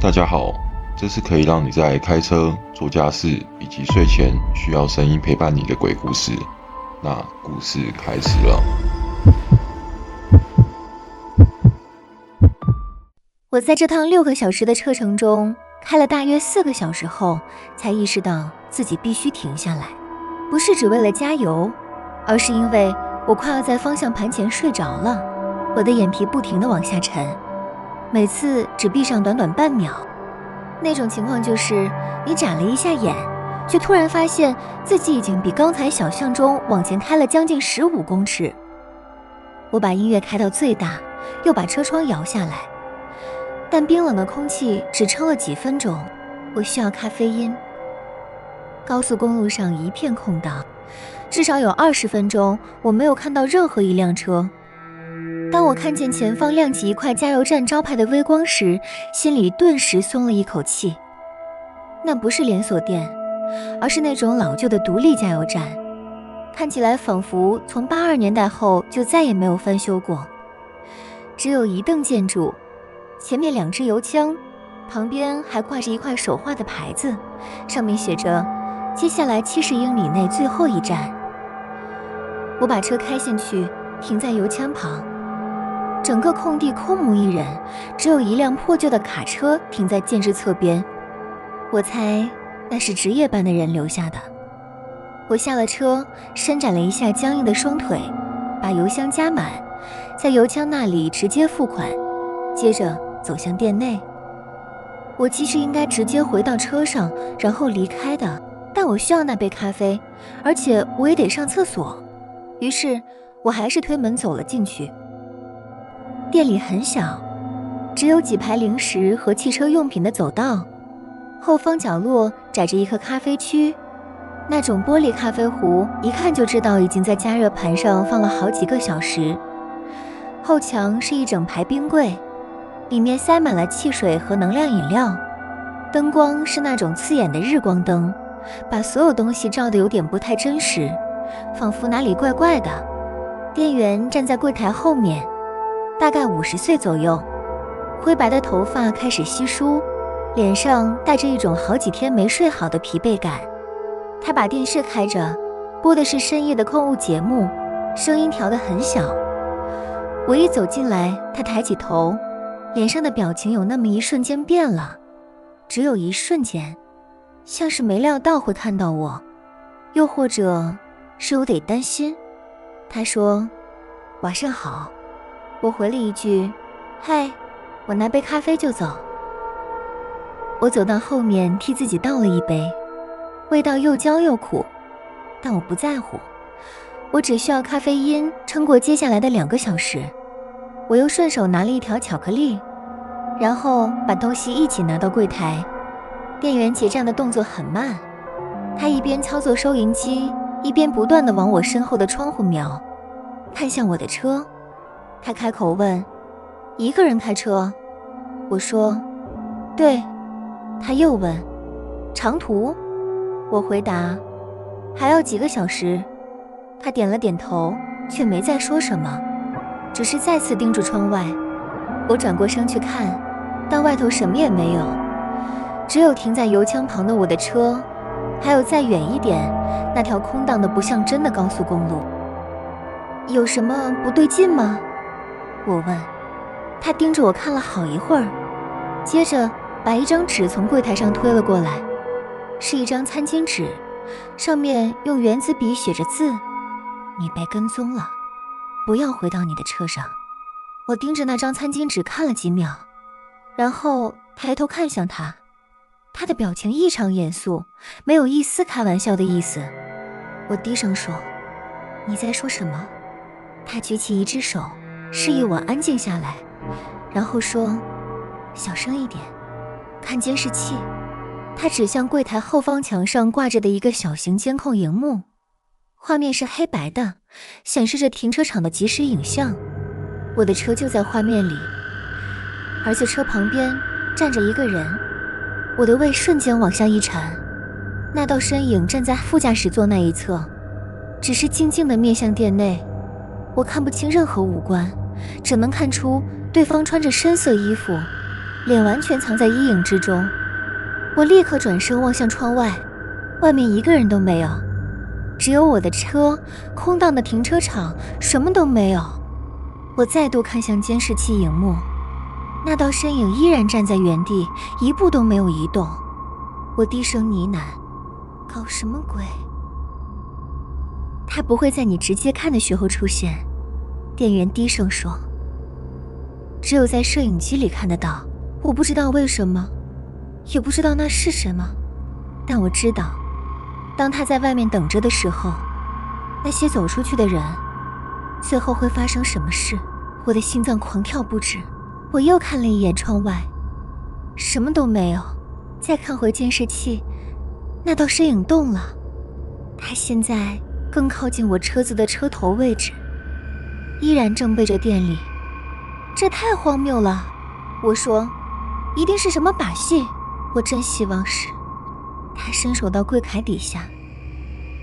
大家好，这是可以让你在开车、做家事以及睡前需要声音陪伴你的鬼故事。那故事开始了。我在这趟6个小时的车程中，开了大约4个小时后，才意识到自己必须停下来，不是只为了加油，而是因为我快要在方向盘前睡着了，我的眼皮不停地往下沉，每次只闭上短短半秒。那种情况就是你眨了一下眼，却突然发现自己已经比刚才想象中往前开了将近15公尺。我把音乐开到最大，又把车窗摇下来，但冰冷的空气只撑了几分钟，我需要咖啡因。高速公路上一片空荡，至少有20分钟我没有看到任何一辆车。当我看见前方亮起一块加油站招牌的微光时，心里顿时松了一口气。那不是连锁店，而是那种老旧的独立加油站，看起来仿佛从82年代后就再也没有翻修过。只有一栋建筑，前面2支油枪，旁边还挂着一块手画的牌子，上面写着接下来70英里内最后一站。我把车开进去，停在油枪旁，整个空地空无一人，只有一辆破旧的卡车停在建制侧边，我猜那是值夜班的人留下的。我下了车，伸展了一下僵硬的双腿，把油箱加满，在油枪那里直接付款，接着走向店内。我其实应该直接回到车上，然后离开的，但我需要那杯咖啡，而且我也得上厕所，于是我还是推门走了进去。店里很小，只有几排零食和汽车用品的走道，后方角落窄着一个咖啡区，那种玻璃咖啡壶一看就知道已经在加热盘上放了好几个小时。后墙是一整排冰柜，里面塞满了汽水和能量饮料，灯光是那种刺眼的日光灯，把所有东西照得有点不太真实，仿佛哪里怪怪的。店员站在柜台后面，大概50岁左右，灰白的头发开始稀疏，脸上带着一种好几天没睡好的疲惫感。他把电视开着，播的是深夜的控物节目，声音调得很小。我一走进来，他抬起头，脸上的表情有那么一瞬间变了，只有一瞬间，像是没料到会看到我，又或者是有点担心。他说：“晚上好。”我回了一句：“嗨，我拿杯咖啡就走。”我走到后面替自己倒了一杯，味道又焦又苦，但我不在乎，我只需要咖啡因撑过接下来的2个小时。我又顺手拿了一条巧克力，然后把东西一起拿到柜台。店员结账的动作很慢，他一边操作收银机，一边不断地往我身后的窗户瞄，看向我的车。他开口问：“一个人开车？”我说：“对。”他又问：“长途？”我回答：“还要几个小时。”他点了点头，却没再说什么，只是再次盯住窗外。我转过身去看，但外头什么也没有，只有停在油枪旁的我的车，还有再远一点那条空荡的不像真的高速公路。有什么不对劲吗？我问。他盯着我看了好一会儿，接着把一张纸从柜台上推了过来，是一张餐巾纸，上面用原子笔写着字：“你被跟踪了，不要回到你的车上。”我盯着那张餐巾纸看了几秒，然后抬头看向他，他的表情异常严肃，没有一丝开玩笑的意思。我低声说：“你在说什么？”他举起一只手，示意我安静下来，然后说：“小声一点，看监视器。”他指向柜台后方墙上挂着的一个小型监控荧幕，画面是黑白的，显示着停车场的即时影像。我的车就在画面里，而且车旁边站着一个人。我的胃瞬间往下一沉，那道身影站在副驾驶座那一侧，只是静静地面向店内。我看不清任何五官，只能看出对方穿着深色衣服，脸完全藏在阴影之中。我立刻转身望向窗外，外面一个人都没有，只有我的车，空荡的停车场，什么都没有。我再度看向监视器荧幕，那道身影依然站在原地，一步都没有移动。我低声呢喃：搞什么鬼？他不会在你直接看的时候出现，店员低声说，只有在摄影机里看得到。我不知道为什么，也不知道那是什么，但我知道，当他在外面等着的时候，那些走出去的人最后会发生什么事。我的心脏狂跳不止。我又看了一眼窗外，什么都没有。再看回监视器，那道身影动了，他现在更靠近我车子的车头位置，依然正背着店里。这太荒谬了，我说，一定是什么把戏。我真希望是。他伸手到柜台底下，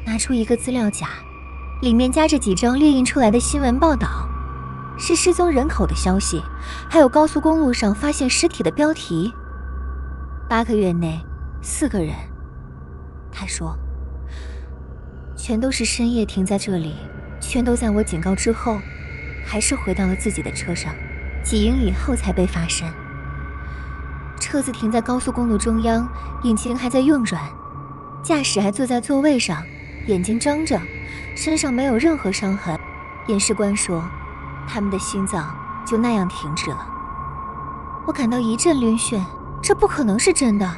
拿出一个资料夹，里面夹着几张列印出来的新闻报道，是失踪人口的消息，还有高速公路上发现尸体的标题。8个月内4个人，他说，全都是深夜停在这里，全都在我警告之后，还是回到了自己的车上，几英里后才被发现。车子停在高速公路中央，引擎还在运转，驾驶还坐在座位上，眼睛张着，身上没有任何伤痕。验尸官说，他们的心脏就那样停止了。我感到一阵晕眩，这不可能是真的。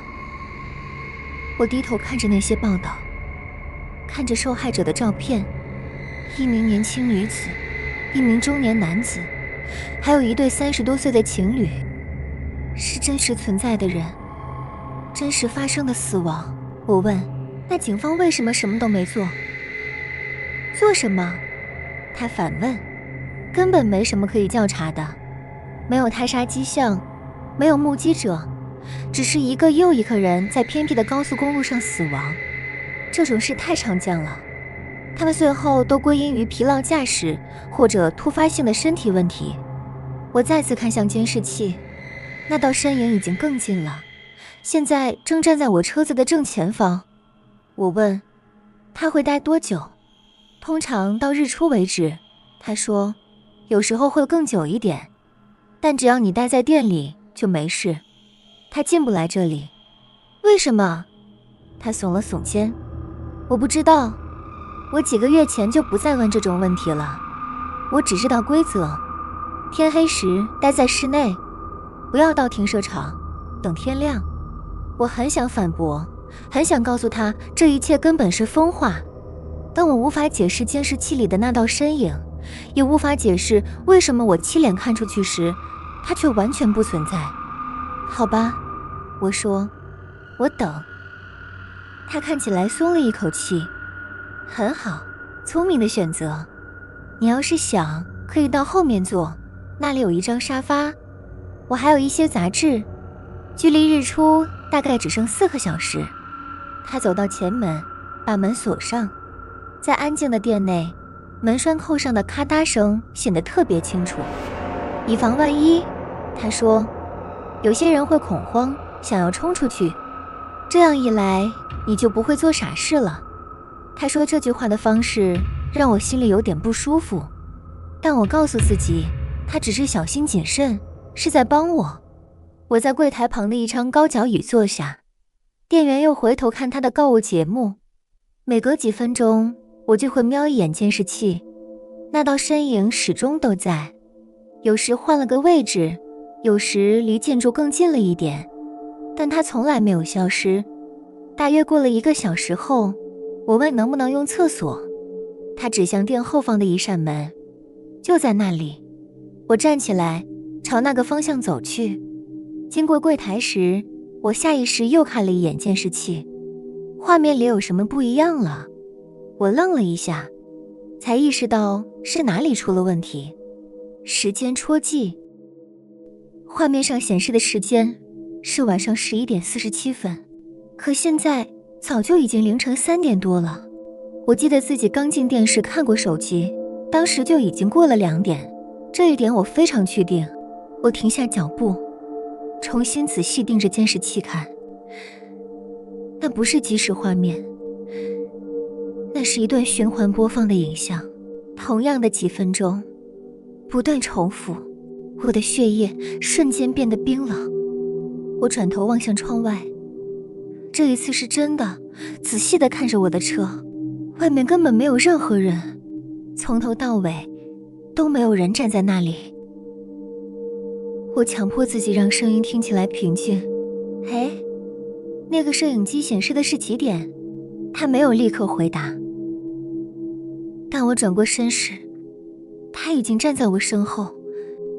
我低头看着那些报道，看着受害者的照片，一名年轻女子，一名中年男子，还有一对30多岁的情侣，是真实存在的人，真实发生的死亡。我问，那警方为什么什么都没做？做什么？他反问，根本没什么可以调查的，没有他杀迹象，没有目击者，只是一个又一个人在偏僻的高速公路上死亡。这种事太常见了，他们最后都归因于疲劳驾驶或者突发性的身体问题。我再次看向监视器，那道身影已经更近了，现在正站在我车子的正前方。我问，他会待多久？通常到日出为止。他说，有时候会更久一点，但只要你待在店里就没事，他进不来这里。为什么？他耸了耸肩，我不知道，我几个月前就不再问这种问题了。我只知道规则，天黑时待在室内，不要到停车场，等天亮。我很想反驳，很想告诉他这一切根本是疯话，但我无法解释监视器里的那道身影，也无法解释为什么我亲眼看出去时，它却完全不存在。好吧，我说，我等。他看起来松了一口气。很好，聪明的选择。你要是想，可以到后面坐，那里有一张沙发，我还有一些杂志。距离日出大概只剩4个小时。他走到前门，把门锁上。在安静的店内，门栓扣上的咔嗒声显得特别清楚。以防万一，他说，有些人会恐慌，想要冲出去，这样一来你就不会做傻事了。他说这句话的方式让我心里有点不舒服，但我告诉自己，他只是小心谨慎，是在帮我。我在柜台旁的一张高脚椅坐下，店员又回头看他的购物节目。每隔几分钟，我就会瞄一眼监视器，那道身影始终都在，有时换了个位置，有时离建筑更近了一点，但他从来没有消失。大约过了1个小时后，我问能不能用厕所，他指向店后方的一扇门，就在那里。我站起来，朝那个方向走去。经过柜台时，我下意识又看了一眼监视器，画面里有什么不一样了。我愣了一下，才意识到是哪里出了问题。时间戳记，画面上显示的时间是晚上11点47分，可现在早就已经凌晨3点多了。我记得自己刚进店时看过手机，当时就已经过了2点，这一点我非常确定。我停下脚步，重新仔细盯着监视器看。那不是即时画面，那是一段循环播放的影像，同样的几分钟，不断重复。我的血液瞬间变得冰冷。我转头望向窗外，这一次是真的，仔细地看着我的车，外面根本没有任何人，从头到尾都没有人站在那里。我强迫自己让声音听起来平静。哎，那个摄影机显示的是几点？他没有立刻回答。当我转过身时，他已经站在我身后，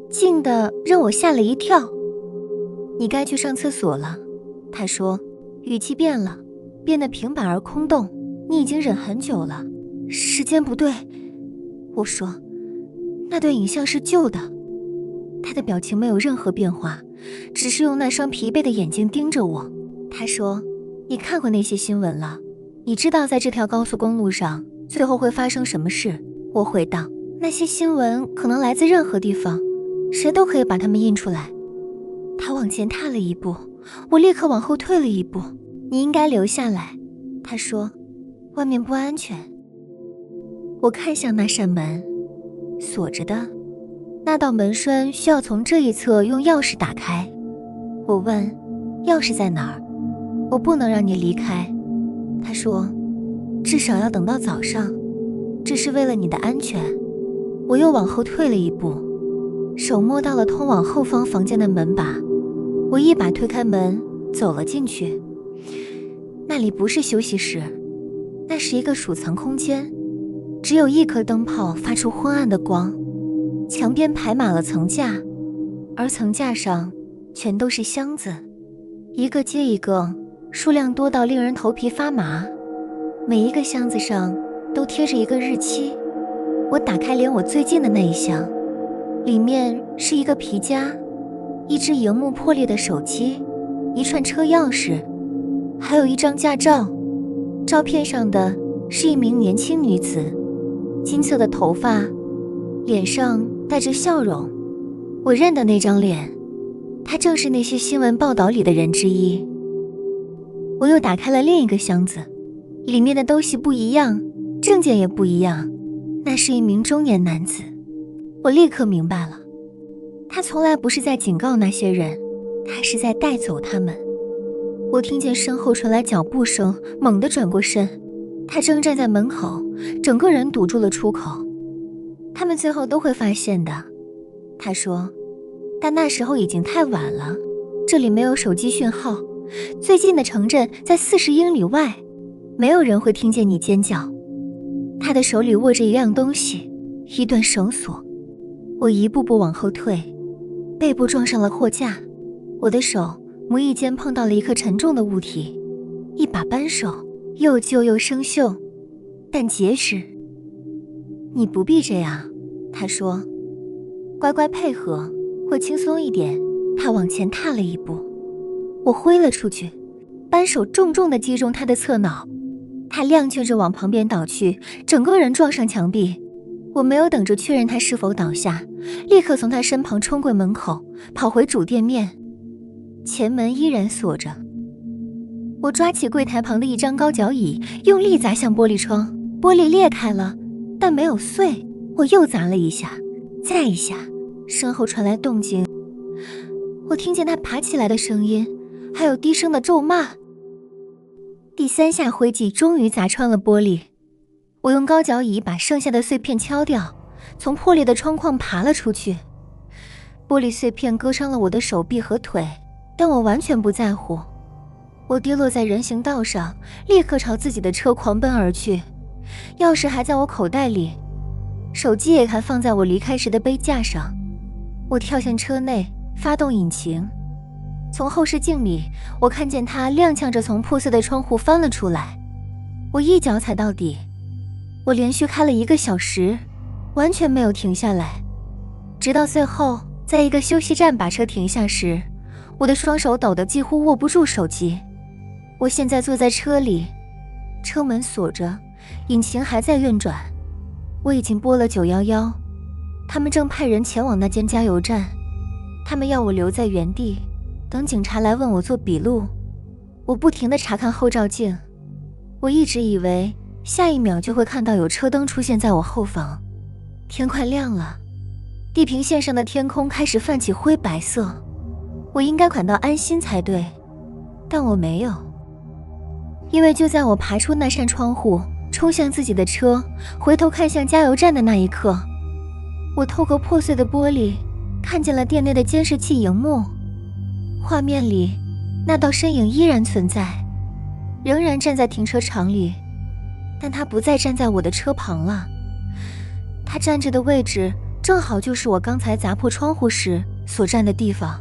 近的让我吓了一跳。你该去上厕所了，他说，语气变了，变得平板而空洞。你已经忍很久了，时间不对。我说，那段影像是旧的。他的表情没有任何变化，只是用那双疲惫的眼睛盯着我。他说，你看过那些新闻了，你知道在这条高速公路上最后会发生什么事。我回道，那些新闻可能来自任何地方，谁都可以把它们印出来。他往前踏了一步，我立刻往后退了一步。你应该留下来，他说，外面不安全。我看向那扇门，锁着的，那道门栓需要从这一侧用钥匙打开。我问，钥匙在哪儿？我不能让你离开。他说，至少要等到早上，这是为了你的安全。我又往后退了一步，手摸到了通往后方房间的门把，我一把推开门，走了进去。那里不是休息室，那是一个储藏空间，只有一颗灯泡发出昏暗的光，墙边排满了层架，而层架上全都是箱子，一个接一个，数量多到令人头皮发麻。每一个箱子上都贴着一个日期。我打开离我最近的那一箱，里面是一个皮夹，一只荧幕破裂的手机，一串车钥匙，还有一张驾照。照片上的是一名年轻女子，金色的头发，脸上带着笑容。我认得那张脸，她正是那些新闻报道里的人之一。我又打开了另一个箱子，里面的东西不一样，证件也不一样。那是一名中年男子。我立刻明白了，他从来不是在警告那些人，他是在带走他们。我听见身后传来脚步声，猛地转过身，他正站在门口，整个人堵住了出口。他们最后都会发现的，他说，但那时候已经太晚了，这里没有手机讯号，最近的城镇在40英里外，没有人会听见你尖叫。他的手里握着一样东西，一段绳索。我一步步往后退，背部撞上了货架，我的手无意间碰到了一颗沉重的物体，一把扳手，又旧又生锈，但结实。你不必这样，他说，乖乖配合，会轻松一点。他往前踏了一步，我挥了出去，扳手重重地击中他的侧脑，他踉跄着往旁边倒去，整个人撞上墙壁。我没有等着确认他是否倒下，立刻从他身旁冲过门口，跑回主店面。前门依然锁着。我抓起柜台旁的一张高脚椅，用力砸向玻璃窗，玻璃裂开了，但没有碎。我又砸了一下，再一下，身后传来动静。我听见他爬起来的声音，还有低声的咒骂。第3下灰烬终于砸穿了玻璃，我用高脚椅把剩下的碎片敲掉，从破裂的窗框爬了出去。玻璃碎片割伤了我的手臂和腿，但我完全不在乎。我跌落在人行道上，立刻朝自己的车狂奔而去，钥匙还在我口袋里，手机也还放在我离开时的杯架上。我跳向车内，发动引擎。从后视镜里，我看见他踉跄着从破碎的窗户翻了出来。我一脚踩到底。我连续开了1个小时，完全没有停下来，直到最后在一个休息站把车停下时，我的双手抖得几乎握不住手机。我现在坐在车里，车门锁着，引擎还在运转。我已经拨了911，他们正派人前往那间加油站，他们要我留在原地，等警察来问我做笔录，我不停地查看后照镜。我一直以为下一秒就会看到有车灯出现在我后方。天快亮了，地平线上的天空开始泛起灰白色，我应该感到安心才对，但我没有。因为就在我爬出那扇窗户，冲向自己的车，回头看向加油站的那一刻，我透过破碎的玻璃看见了店内的监视器荧幕。画面里那道身影依然存在，仍然站在停车场里，但他不再站在我的车旁了。他站着的位置正好就是我刚才砸破窗户时所站的地方。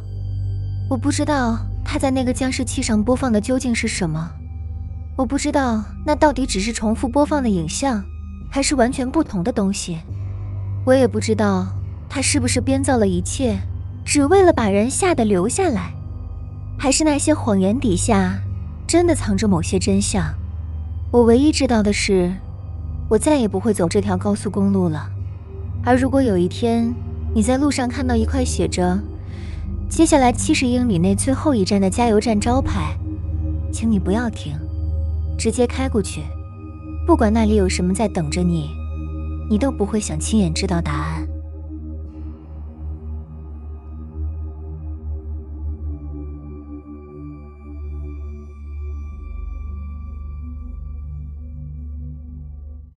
我不知道他在那个监视器上播放的究竟是什么，我不知道那到底只是重复播放的影像，还是完全不同的东西。我也不知道他是不是编造了一切，只为了把人吓得留下来，还是那些谎言底下真的藏着某些真相。我唯一知道的是，我再也不会走这条高速公路了。而如果有一天你在路上看到一块写着接下来70英里内最后一站的加油站招牌，请你不要停，直接开过去，不管那里有什么在等着你，你都不会想亲眼知道答案。